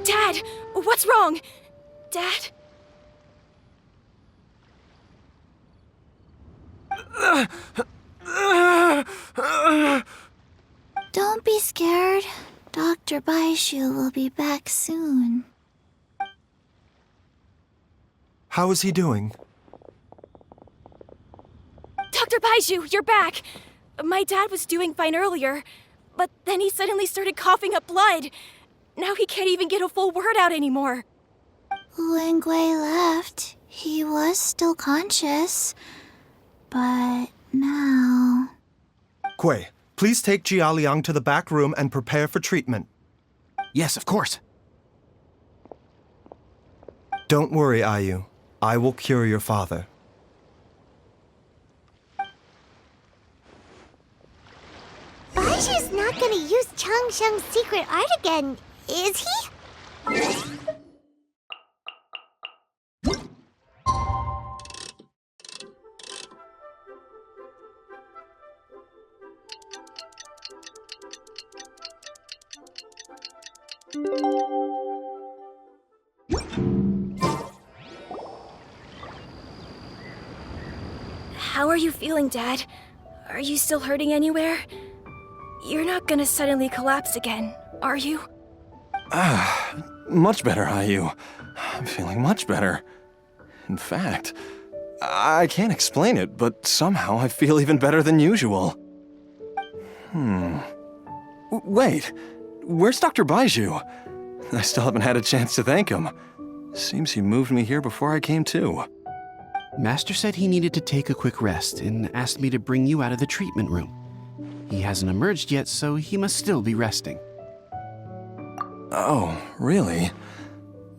Dad! What's wrong? Dad? Don't be scared. Dr. Baishu will be back soon. How is he doing? Dr. Baishu, you're back! My dad was doing fine earlier, but then he suddenly started coughing up blood. Now he can't even get a full word out anymore. When Gui left, he was still conscious. But now... Gui, please take Jia Liang to the back room and prepare for treatment. Yes, of course. Don't worry, Ayu. I will cure your father. Baishu's not gonna use Changsheng's secret art again, is he? How are you feeling, Dad? Are you still hurting anywhere? You're not gonna suddenly collapse again, are you? Much better, Ayu. I'm feeling much better. In fact, I can't explain it, but somehow I feel even better than usual. Wait, where's Dr. Baishu? I still haven't had a chance to thank him. Seems he moved me here before I came to. Master said he needed to take a quick rest and asked me to bring you out of the treatment room. He hasn't emerged yet, so he must still be resting. Oh, really?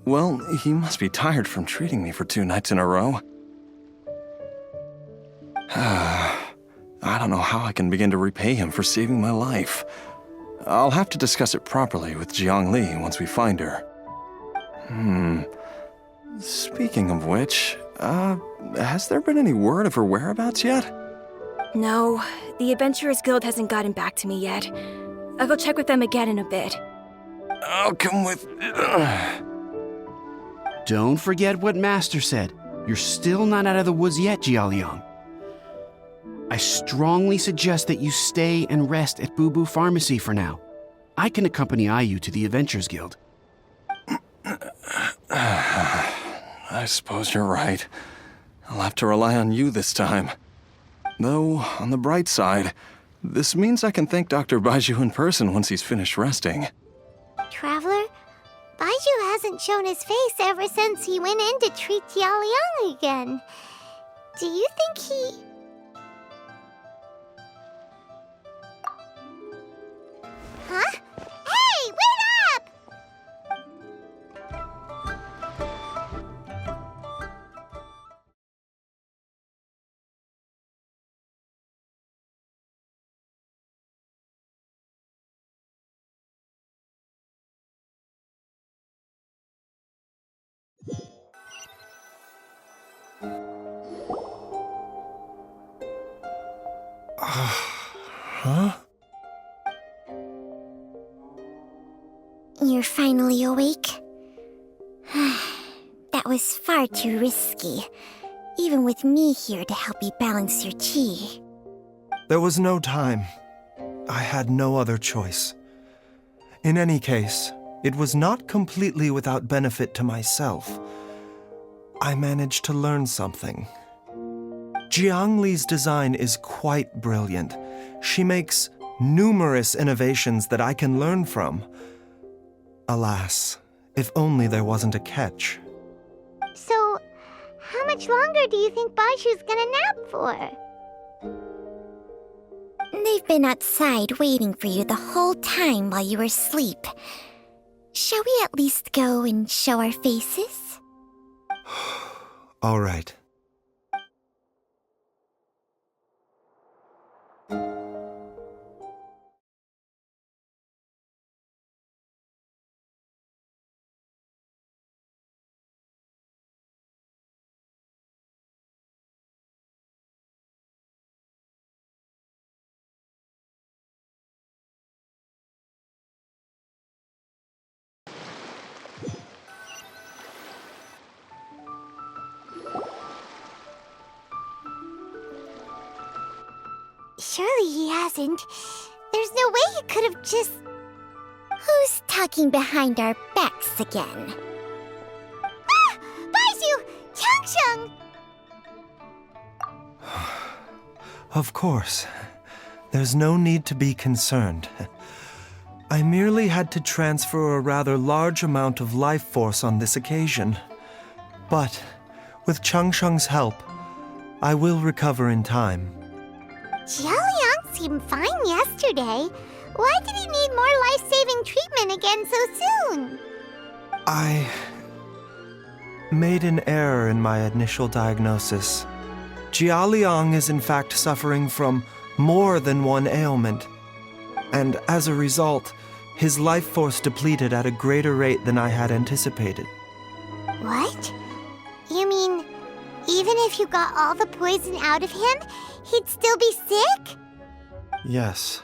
Well, he must be tired from treating me for 2 nights in a row. I don't know how I can begin to repay him for saving my life. I'll have to discuss it properly with Jiangli once we find her. Speaking of which, has there been any word of her whereabouts yet? No, the Adventurers Guild hasn't gotten back to me yet. I'll go check with them again in a bit. I'll come with... Don't forget what Master said. You're still not out of the woods yet, Jialiang. I strongly suggest that you stay and rest at Boo Boo Pharmacy for now. I can accompany Ayu to the Adventurers Guild. I suppose you're right. I'll have to rely on you this time. Though, on the bright side, this means I can thank Dr. Baishu in person once he's finished resting. Traveler, Baishu hasn't shown his face ever since he went in to treat Jialiang again. Do you think he... Huh? Hey, wait up! Huh? You're finally awake? That was far too risky, even with me here to help you balance your chi. There was no time. I had no other choice. In any case, it was not completely without benefit to myself. I managed to learn something. Jiang Li's design is quite brilliant. She makes numerous innovations that I can learn from. Alas, if only there wasn't a catch. So, how much longer do you think Baishu's gonna nap for? They've been outside waiting for you the whole time while you were asleep. Shall we at least go and show our faces? All right. Surely he hasn't. There's no way he could have just... Who's talking behind our backs again? Ah! Baishu! Changsheng! Of course. There's no need to be concerned. I merely had to transfer a rather large amount of life force on this occasion. But, with Changsheng's help, I will recover in time. Jialiang seemed fine yesterday. Why did he need more life-saving treatment again so soon? I made an error in my initial diagnosis. Jialiang is in fact suffering from more than one ailment. And as a result, his life force depleted at a greater rate than I had anticipated. What? You mean, even if you got all the poison out of him, he'd still be sick? Yes.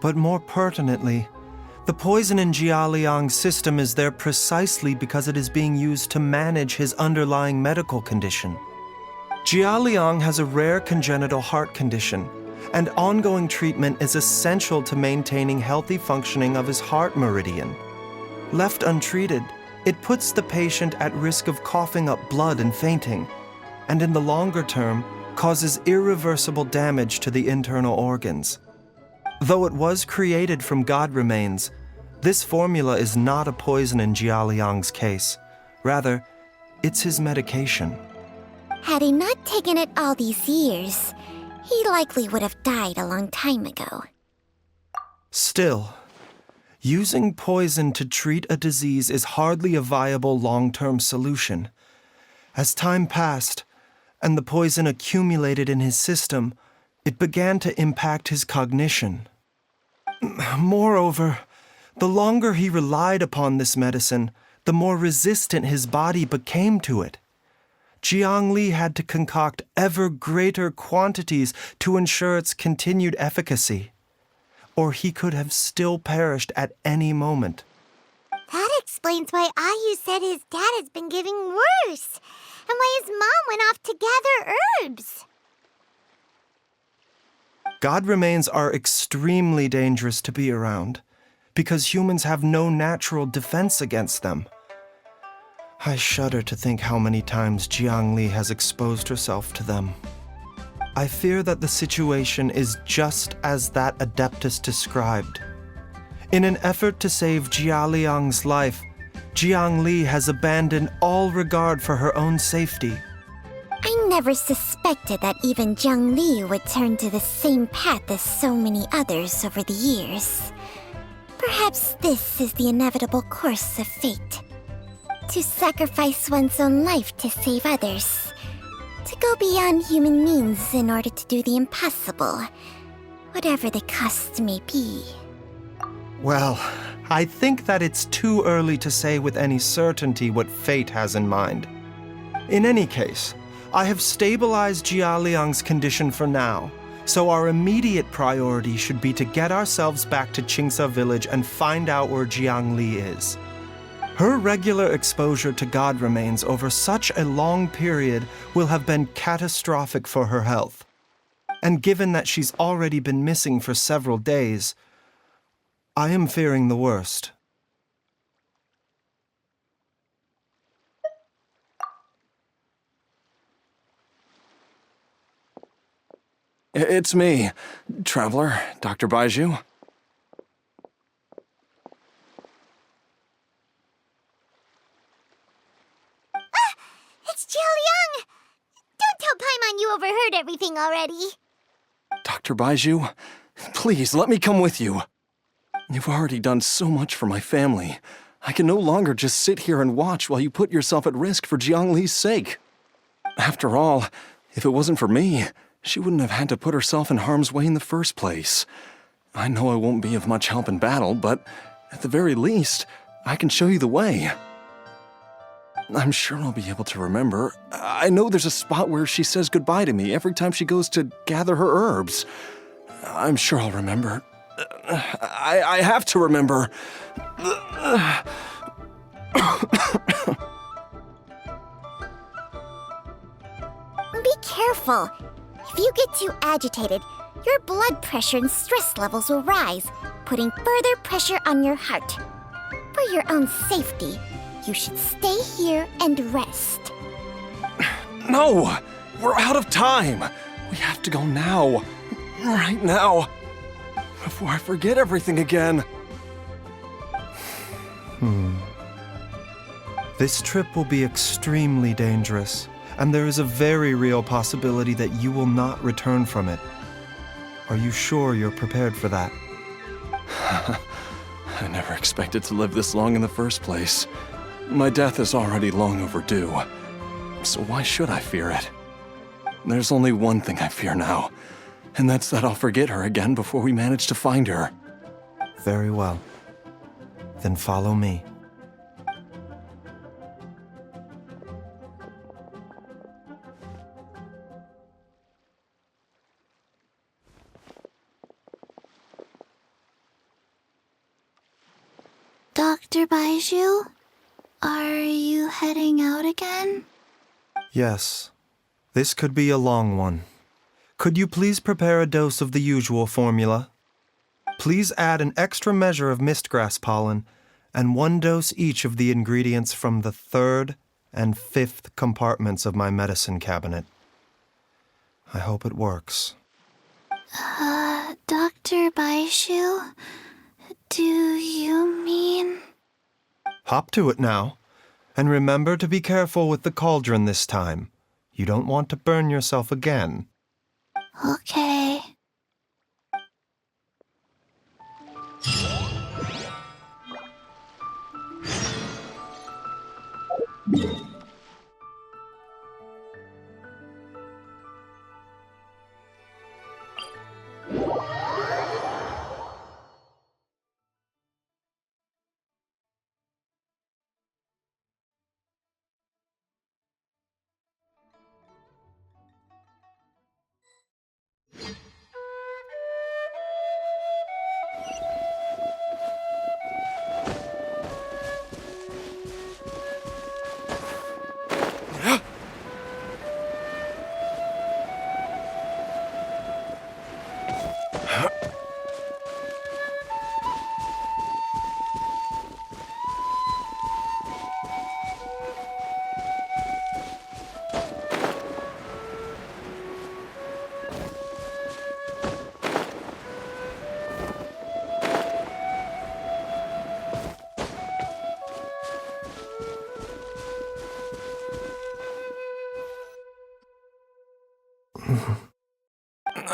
But more pertinently, the poison in Jialiang's system is there precisely because it is being used to manage his underlying medical condition. Jialiang has a rare congenital heart condition, and ongoing treatment is essential to maintaining healthy functioning of his heart meridian. Left untreated, it puts the patient at risk of coughing up blood and fainting, and in the longer term, causes irreversible damage to the internal organs. Though it was created from God remains, this formula is not a poison in Jialiang's case. Rather, it's his medication. Had he not taken it all these years, he likely would have died a long time ago. Still, using poison to treat a disease is hardly a viable long-term solution. As time passed, and the poison accumulated in his system, it began to impact his cognition. Moreover, the longer he relied upon this medicine, the more resistant his body became to it. Jiang Li had to concoct ever greater quantities to ensure its continued efficacy, or he could have still perished at any moment. That explains why Ayu said his dad has been getting worse, and why his mom went off to gather herbs. God remains are extremely dangerous to be around, because humans have no natural defense against them. I shudder to think how many times Jiang Li has exposed herself to them. I fear that the situation is just as that Adeptus described. In an effort to save Jialiang's life, Jiang Li has abandoned all regard for her own safety. I never suspected that even Jiang Li would turn to the same path as so many others over the years. Perhaps this is the inevitable course of fate. To sacrifice one's own life to save others. To go beyond human means in order to do the impossible, whatever the cost may be. Well, I think that it's too early to say with any certainty what fate has in mind. In any case, I have stabilized Jialiang's condition for now, so our immediate priority should be to get ourselves back to Qingsa village and find out where Jiang Li is. Her regular exposure to God remains over such a long period will have been catastrophic for her health. And given that she's already been missing for several days, I am fearing the worst. It's me, Traveler, Dr. Baiju. It's Jialiang! Don't tell Paimon you overheard everything already. Dr. Baiju, please let me come with you. You've already done so much for my family. I can no longer just sit here and watch while you put yourself at risk for Jiangli's sake. After all, if it wasn't for me, she wouldn't have had to put herself in harm's way in the first place. I know I won't be of much help in battle, but at the very least, I can show you the way. I'm sure I'll be able to remember. I know there's a spot where she says goodbye to me every time she goes to gather her herbs. I'm sure I'll remember. I have to remember. Be careful. If you get too agitated, your blood pressure and stress levels will rise, putting further pressure on your heart. For your own safety, you should stay here and rest. No! We're out of time! We have to go now. Right now. Before I forget everything again. This trip will be extremely dangerous, and there is a very real possibility that you will not return from it. Are you sure you're prepared for that? I never expected to live this long in the first place. My death is already long overdue. So why should I fear it? There's only one thing I fear now, and that's that I'll forget her again before we manage to find her. Very well. Then follow me. Dr. Baiju, are you heading out again? Yes. This could be a long one. Could you please prepare a dose of the usual formula? Please add an extra measure of mistgrass pollen and 1 dose each of the ingredients from the 3rd and 5th compartments of my medicine cabinet. I hope it works. Dr. Baiju, do you mean... Hop to it now. And remember to be careful with the cauldron this time. You don't want to burn yourself again. Okay.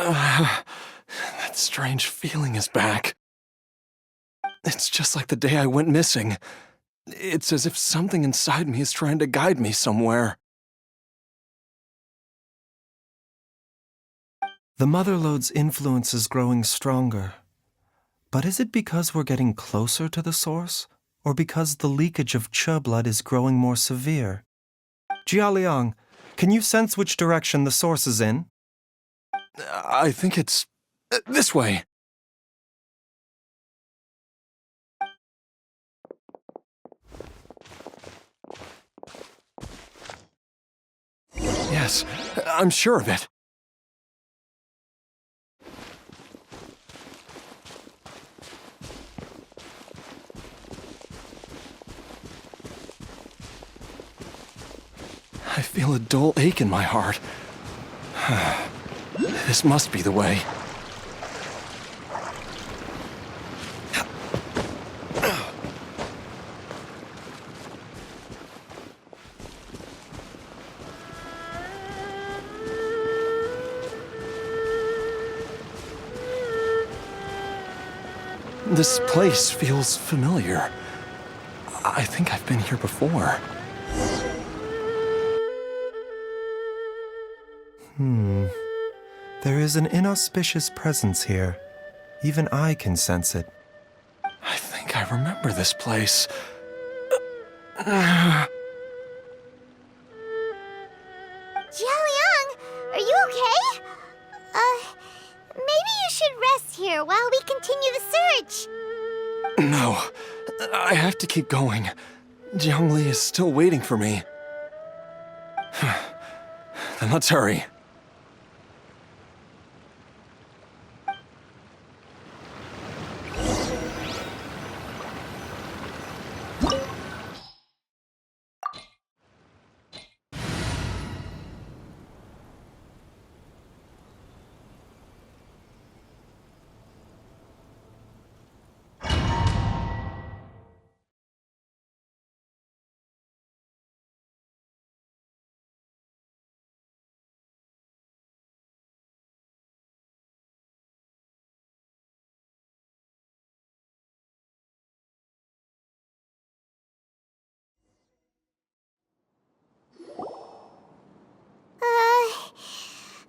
That strange feeling is back. It's just like the day I went missing. It's as if something inside me is trying to guide me somewhere. The Motherlode's influence is growing stronger. But is it because we're getting closer to the source, or because the leakage of Che blood is growing more severe? Jialiang, can you sense which direction the source is in? I think it's this way. Yes, I'm sure of it. feel a dull ache in my heart. This must be the way. This place feels familiar. I think I've been here before. There is an inauspicious presence here. Even I can sense it. I think I remember this place. Jiaoliang, are you okay? Maybe you should rest here while we continue the search. No, I have to keep going. Jiangli is still waiting for me. Then let's hurry.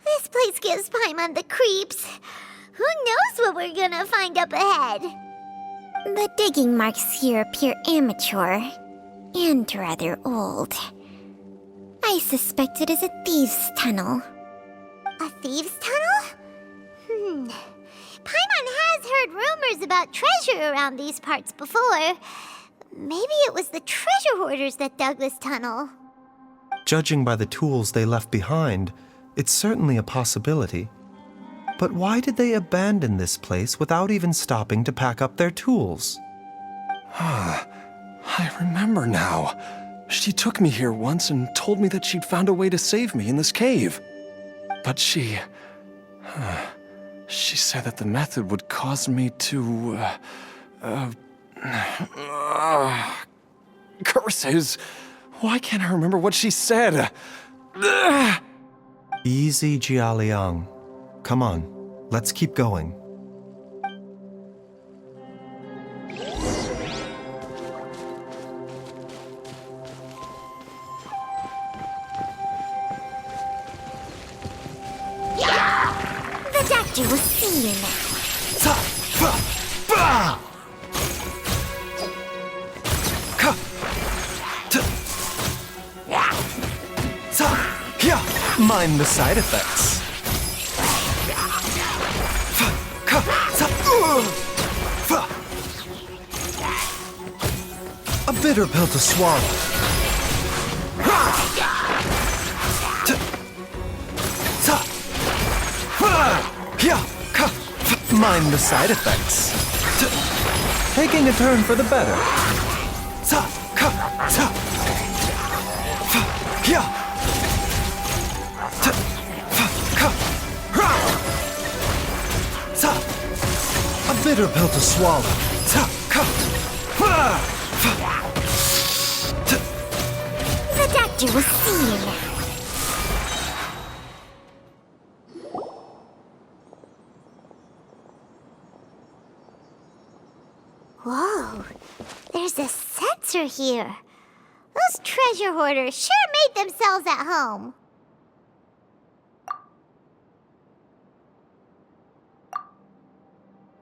This place gives Paimon the creeps. Who knows what we're gonna find up ahead? The digging marks here appear amateur and rather old. I suspect it is a thieves' tunnel. A thieves' tunnel? Paimon has heard rumors about treasure around these parts before. Maybe it was the treasure hoarders that dug this tunnel. Judging by the tools they left behind, it's certainly a possibility. But why did they abandon this place without even stopping to pack up their tools? I remember now. She took me here once and told me that she'd found a way to save me in this cave. But she said that the method would cause me to, curses! Why can't I remember what she said? Easy, Jiaoliang. Come on, let's keep going. The doctor will see you now. Mind the side effects. A bitter pill to swallow. Mind the side effects. Taking a turn for the better. A bitter pill to swallow. The doctor will see you now. Whoa, there's a sensor here. Those treasure hoarders sure made themselves at home.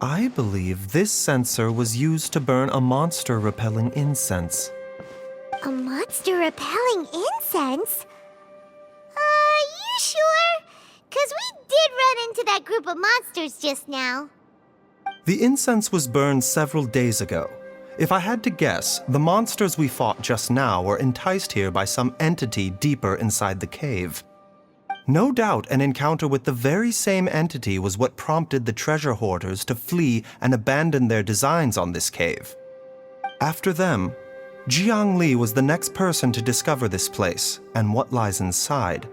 I believe this sensor was used to burn a monster-repelling incense. A monster repelling incense? You sure? 'Cause we did run into that group of monsters just now. The incense was burned several days ago. If I had to guess, the monsters we fought just now were enticed here by some entity deeper inside the cave. No doubt an encounter with the very same entity was what prompted the treasure hoarders to flee and abandon their designs on this cave. After them, Jiang Li was the next person to discover this place and what lies inside.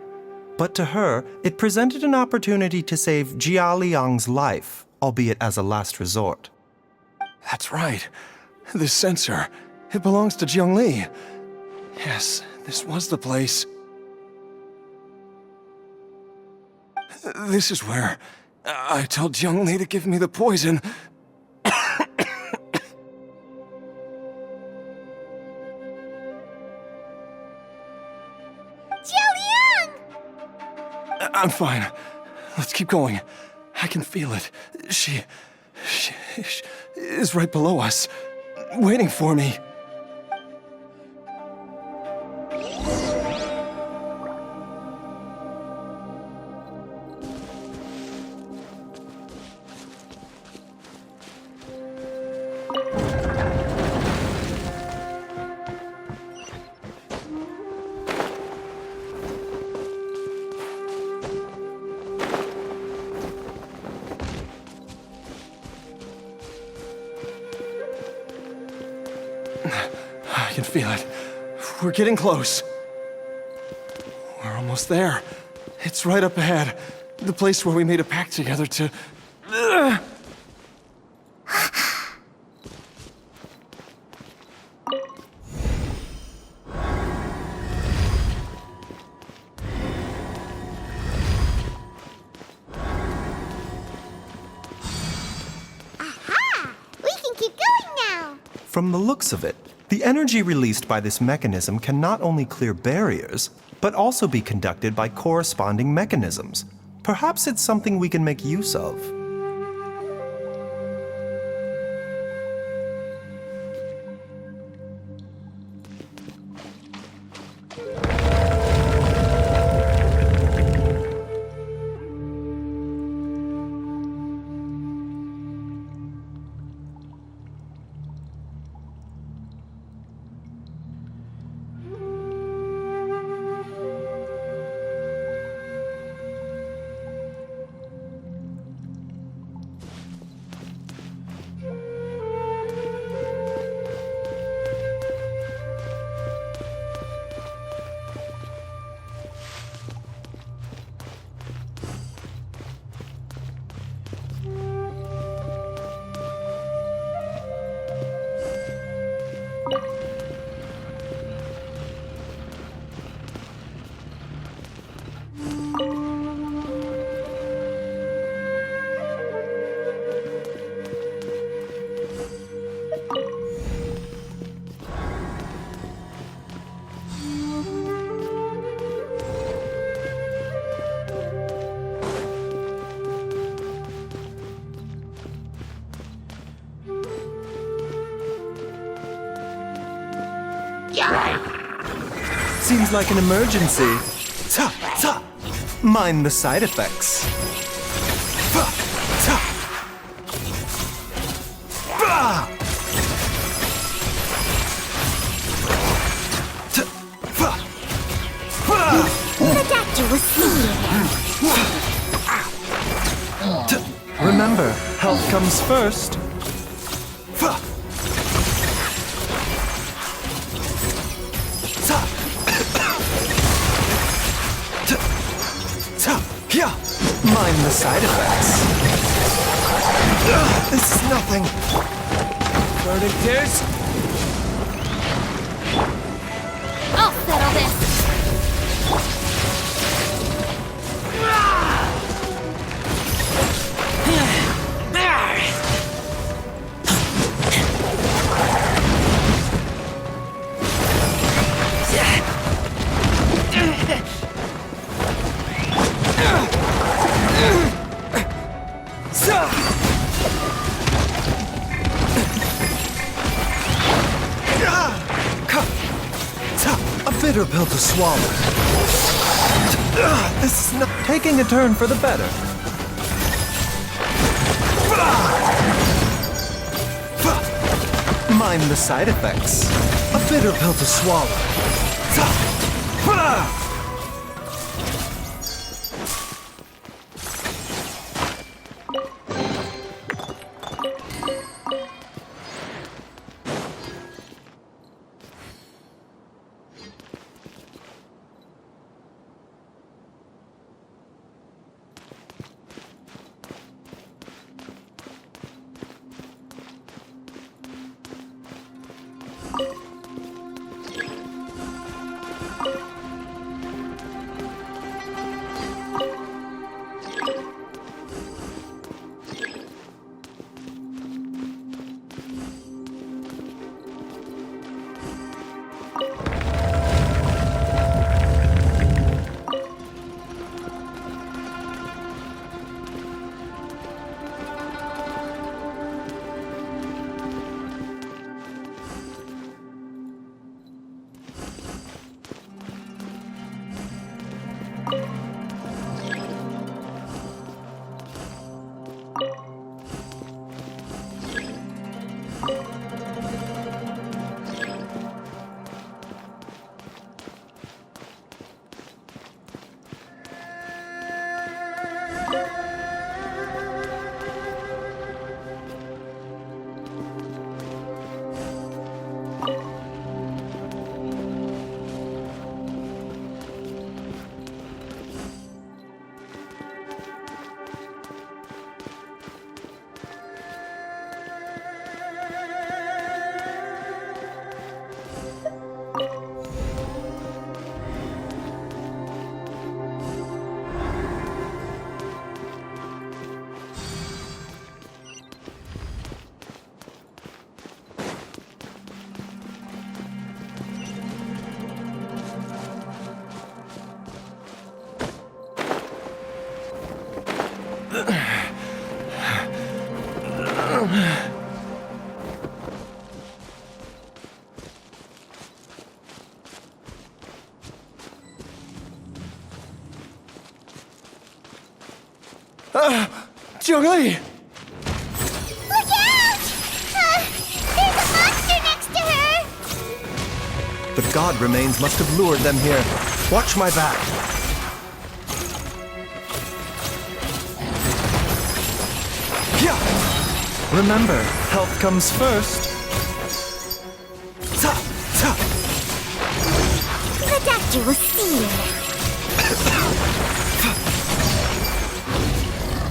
But to her, it presented an opportunity to save Jia Liang's life, albeit as a last resort. That's right. This sensor, it belongs to Jiang Li. Yes, this was the place. This is where I told Jiang Li to give me the poison. I'm fine. Let's keep going. I can feel it. She is right below us, waiting for me. I can feel it. We're getting close. We're almost there. It's right up ahead. The place where we made a pact together to... Aha! We can keep going now! From the looks of it, the energy released by this mechanism can not only clear barriers, but also be conducted by corresponding mechanisms. Perhaps it's something we can make use of. Seems like an emergency. Ta, ta. Mind the side effects. Fa, ta. Ba. Ta, fa. Ba. The doctor will see you. Remember, health comes first. Fa. Yeah, mind the side effects. This is nothing. Burning tears? I'll settle this. A bitter pill to swallow. This is not taking a turn for the better. Mind the side effects. A bitter pill to swallow. Zhongli! Look out! There's a monster next to her! The god remains must have lured them here. Watch my back. Yeah. Remember, health comes first. Ta, ta. The doctor will see you.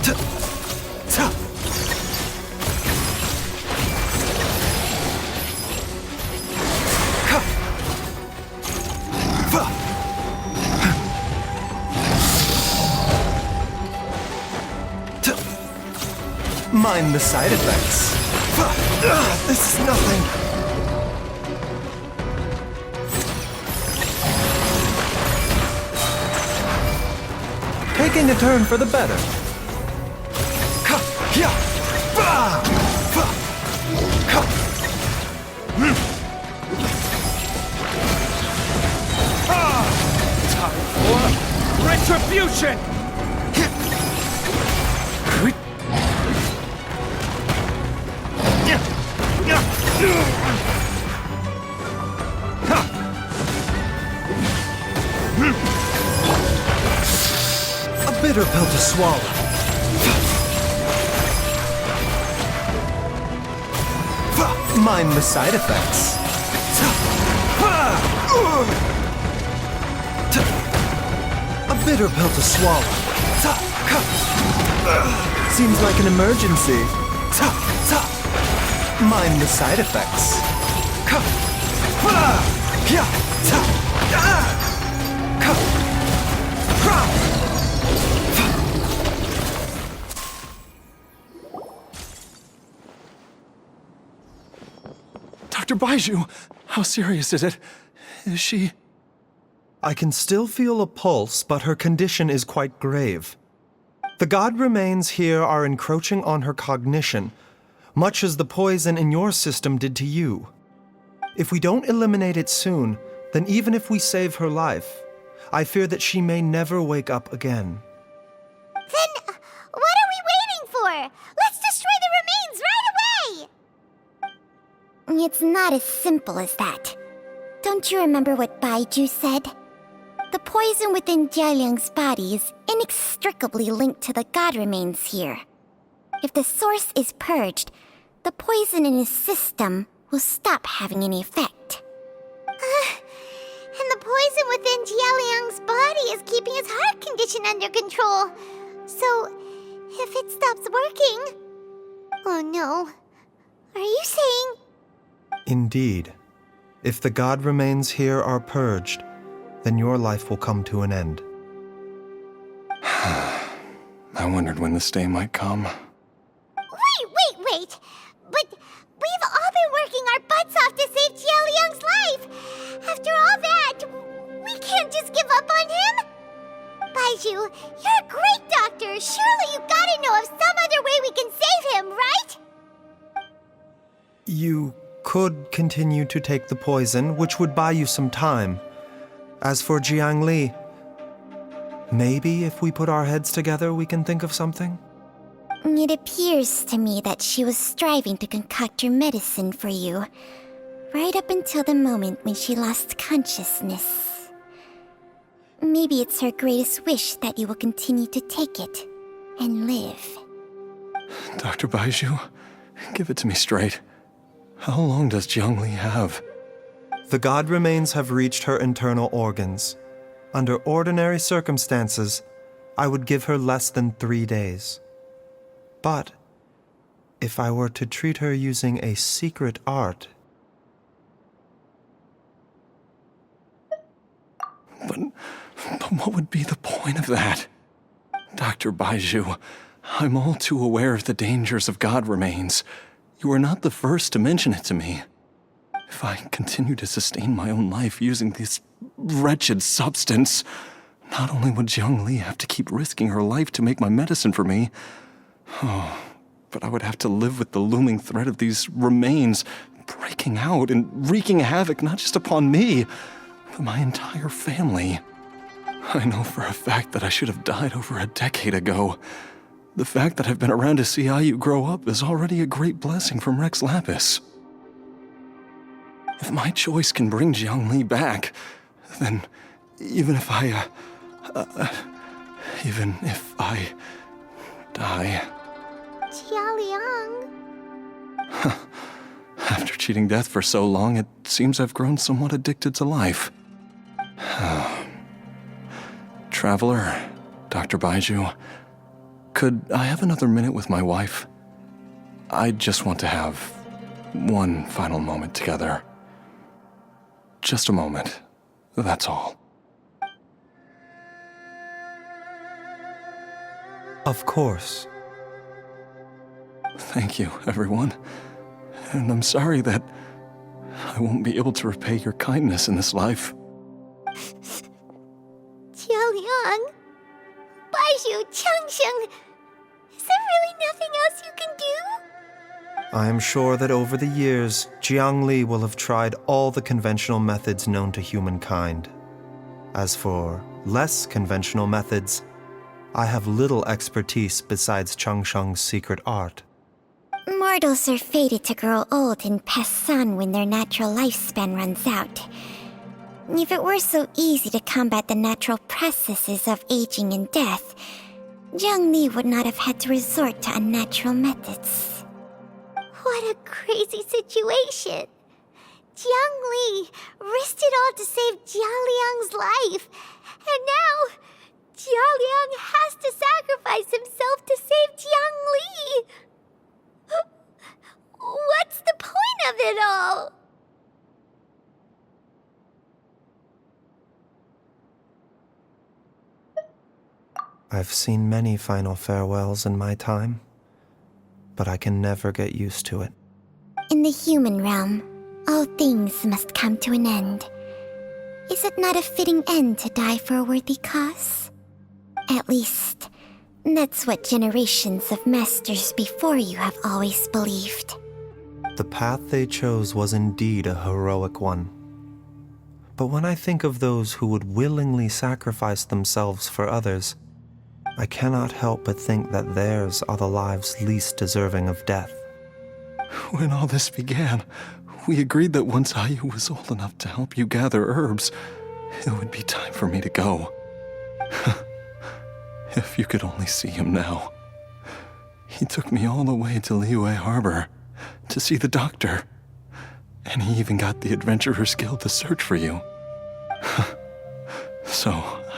Ta, ta. Ka. Fa. Ta. Mind the side effects. Fa. This is nothing. Taking a turn for the better. Ka, ya, ba, fa, ka. Time for retribution! A bitter pill to swallow. Mind the side effects. A bitter pill to swallow. Seems like an emergency. Mind the side effects. Dr. Baiju, how serious is it? Is she... I can still feel a pulse, but her condition is quite grave. The god remains here are encroaching on her cognition, much as the poison in your system did to you. If we don't eliminate it soon, then even if we save her life, I fear that she may never wake up again. Then, what are we waiting for? Let's destroy the remains right away! It's not as simple as that. Don't you remember what Baiju said? The poison within Jialiang's body is inextricably linked to the god remains here. If the source is purged, the poison in his system will stop having any effect. And the poison within Jialiang's body is keeping his heart condition under control. So, if it stops working... Oh no. Are you saying... Indeed. If the god remains here are purged, then your life will come to an end. I wondered when this day might come. Wait! But we've all been working our butts off to save Jialiang's life! After all that, we can't just give up on him! Baiju, you're a great doctor! Surely you gotta know of some other way we can save him, right? You could continue to take the poison, which would buy you some time. As for Jiang Li, maybe if we put our heads together, we can think of something? It appears to me that she was striving to concoct your medicine for you, right up until the moment when she lost consciousness. Maybe it's her greatest wish that you will continue to take it and live. Dr. Baiju, give it to me straight. How long does Jiang Li have? The god remains have reached her internal organs. Under ordinary circumstances, I would give her less than 3 days. But if I were to treat her using a secret art... But what would be the point of that? Dr. Baiju, I'm all too aware of the dangers of god remains. You are not the first to mention it to me. If I continue to sustain my own life using this wretched substance, Not only would Jiangli have to keep risking her life to make my medicine for me, but I would have to live with the looming threat of these remains breaking out and wreaking havoc not just upon me, but my entire family. I know for a fact that I should have died over a decade ago. The fact that I've been around to see how you grow up is already a great blessing from Rex Lapis. If my choice can bring Jiangli back, then even if I die... Jialiang. After cheating death for so long, it seems I've grown somewhat addicted to life. Traveler, Dr. Baiju, could I have another minute with my wife? I just want to have one final moment together. Just a moment, that's all. Of course. Thank you, everyone. And I'm sorry that I won't be able to repay your kindness in this life. Jialiang. Baiju, Changsheng. Is there really nothing else you can do? I am sure that over the years, Jiangli will have tried all the conventional methods known to humankind. As for less conventional methods, I have little expertise besides Changsheng's secret art. Mortals are fated to grow old and pass on when their natural lifespan runs out. If it were so easy to combat the natural processes of aging and death, Jiangli would not have had to resort to unnatural methods. What a crazy situation. Jiangli risked it all to save Jialiang's life. And now, Jialiang has to sacrifice himself to save Jiangli. What's the point of it all? I've seen many final farewells in my time, but I can never get used to it. In the human realm, all things must come to an end. Is it not a fitting end to die for a worthy cause? At least, that's what generations of masters before you have always believed. The path they chose was indeed a heroic one. But when I think of those who would willingly sacrifice themselves for others, I cannot help but think that theirs are the lives least deserving of death. When all this began, we agreed that once Hayu was old enough to help you gather herbs, it would be time for me to go. If you could only see him now. He took me all the way to Liyue Harbor to see the doctor, and he even got the Adventurers Guild to search for you. So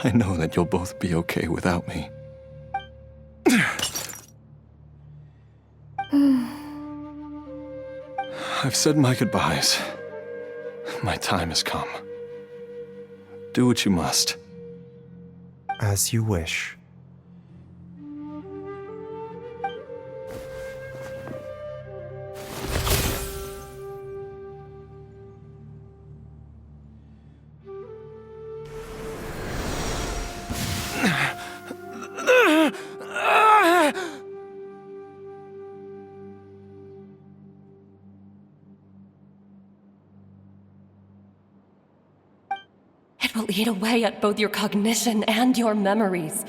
I know that you'll both be okay without me. I've said my goodbyes. My time has come. Do what you must. As you wish. It will eat away at both your cognition and your memories.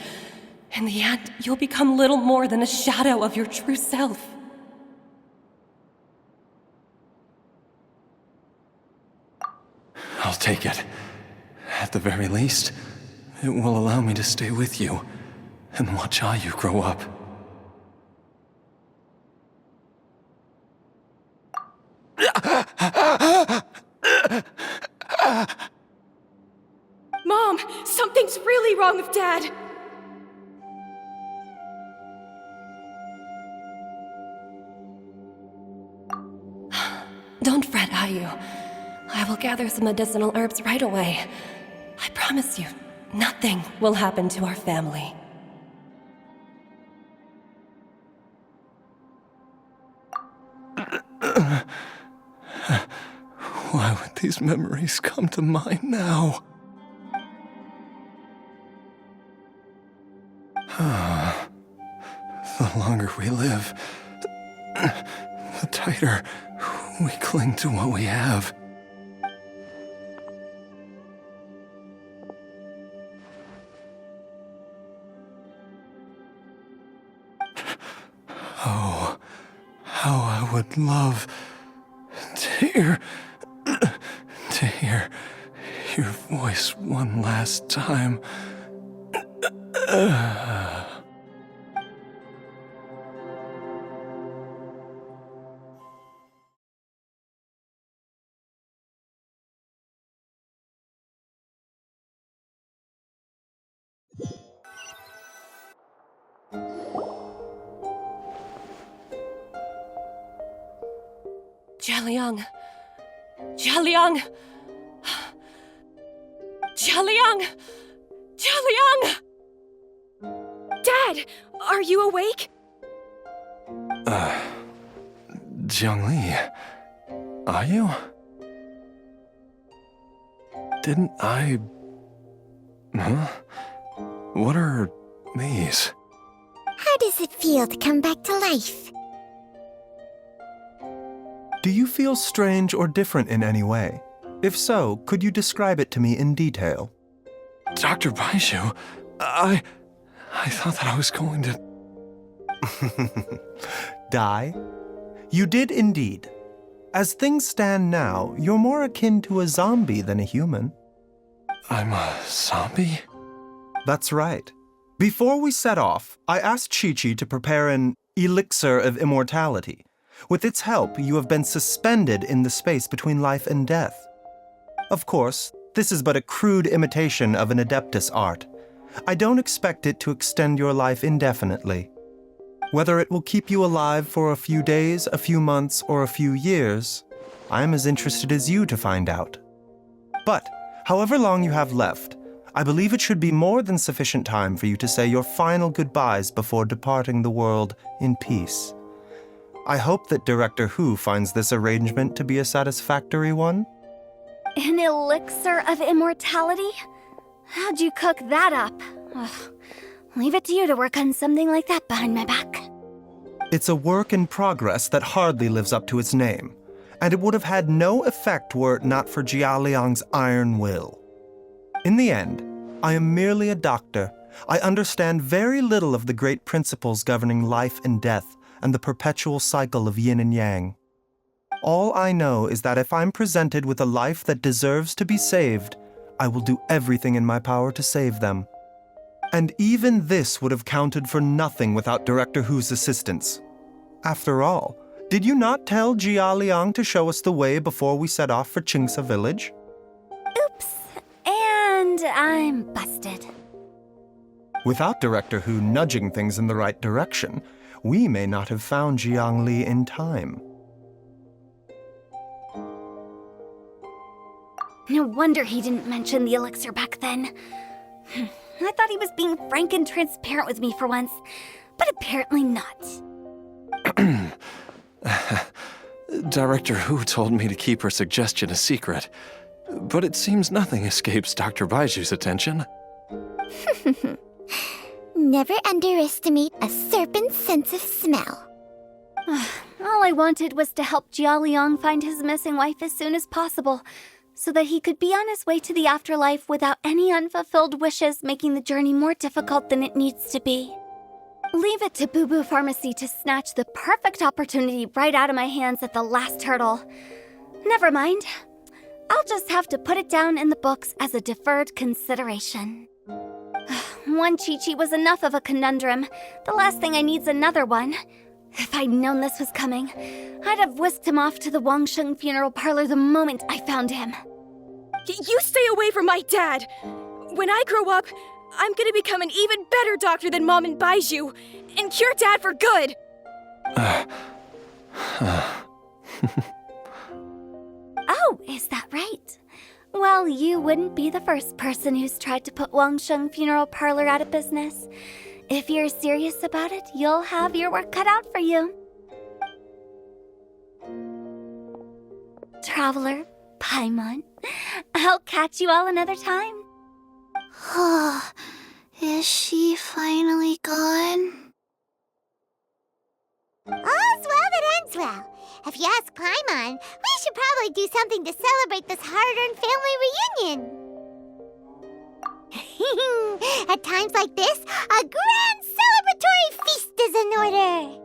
In the end, you'll become little more than a shadow of your true self. I'll take it. At the very least, it will allow me to stay with you and watch how you grow up. Mom, something's really wrong with Dad. Don't fret, Ayu. I will gather some medicinal herbs right away. I promise you, nothing will happen to our family. Why would these memories come to mind now? The longer we live, the tighter we cling to what we have. Oh, how I would love to hear your voice one last time. Jialiang! Jialiang! Jialiang! Jialiang! Dad, are you awake? Jiangli, are you? Didn't I... Huh? What are these? How does it feel to come back to life? Do you feel strange or different in any way? If so, could you describe it to me in detail? Dr. Baizhu, I thought that I was going to... Die? You did indeed. As things stand now, you're more akin to a zombie than a human. I'm a zombie? That's right. Before we set off, I asked Chi-Chi to prepare an elixir of immortality. With its help, you have been suspended in the space between life and death. Of course, this is but a crude imitation of an Adeptus art. I don't expect it to extend your life indefinitely. Whether it will keep you alive for a few days, a few months, or a few years, I am as interested as you to find out. But, however long you have left, I believe it should be more than sufficient time for you to say your final goodbyes before departing the world in peace. I hope that Director Hu finds this arrangement to be a satisfactory one. An elixir of immortality? How'd you cook that up? Ugh. Leave it to you to work on something like that behind my back. It's a work in progress that hardly lives up to its name, and it would have had no effect were it not for Jialiang's iron will. In the end, I am merely a doctor. I understand very little of the great principles governing life and death and the perpetual cycle of yin and yang. All I know is that if I'm presented with a life that deserves to be saved, I will do everything in my power to save them. And even this would have counted for nothing without Director Hu's assistance. After all, did you not tell Jialiang to show us the way before we set off for Qingsa village? Oops. And I'm busted. Without Director Hu nudging things in the right direction, we may not have found Jiangli in time. No wonder he didn't mention the elixir back then. I thought he was being frank and transparent with me for once, but apparently not. Director Hu told me to keep her suggestion a secret, but it seems nothing escapes Dr. Baiju's attention. Never underestimate a serpent's sense of smell. All I wanted was to help Jialiang find his missing wife as soon as possible, so that he could be on his way to the afterlife without any unfulfilled wishes making the journey more difficult than it needs to be. Leave it to Boo Boo Pharmacy to snatch the perfect opportunity right out of my hands at the last hurdle. Never mind. I'll just have to put it down in the books as a deferred consideration. One Chi-Chi was enough of a conundrum. The last thing I need's another one. If I'd known this was coming, I'd have whisked him off to the Wangsheng funeral parlor the moment I found him. You stay away from my dad! When I grow up, I'm gonna become an even better doctor than Mom and Baizhu, and cure Dad for good! Oh, is that right? Well, you wouldn't be the first person who's tried to put Wangsheng funeral parlor out of business. If you're serious about it, you'll have your work cut out for you. Traveler, Paimon, I'll catch you all another time. Is she finally gone? If you ask Paimon, we should probably do something to celebrate this hard-earned family reunion. At times like this, a grand celebratory feast is in order.